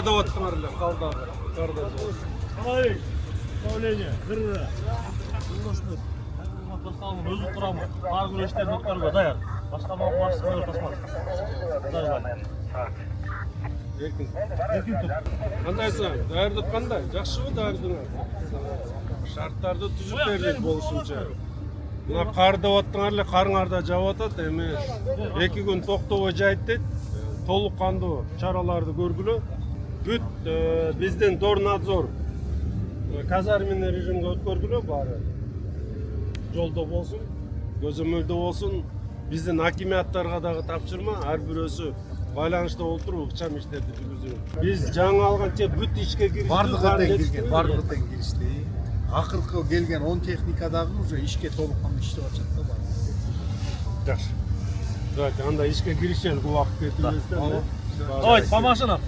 деп атқандар эле калдагы. Карда жок. Ой, давление, кыры. Жолдошмет. Басталган өзү турамы. Ар күрөштөрдү өткөрүүгө даяр. Башка максат тасмады. Даяр. Эркин. Эркин тур. Кандайсың? Даярдык кандай? Жакшыбы даярдыгың? Шарттарды түзүп бердик болушунча. Мына кар деп аттыңар эле, карыңарда жаап атат, эми 2 күн токтобой жайт дейт. Толук кандуу чараларды көргүлө. Бүт биздин Дорнадзор казарменный режимге өткөргүлө баары. Жолдо болсун, көзөмөлдө болсун. Биздин акимияттарга дагы тапшырма, ар бирөөсү байланышта олтуруп ыкчам иштерди жүргүзүп. Биз жаңы алганча бүт ишке киришти. Бардыгы тең киришти. Акыркы келген 10 техника дагы уже ишке толук кандуу иштеп атышат да баары. Жакшы. Давайте анда ишке киришели, убакыт кетип Ой, по машинам.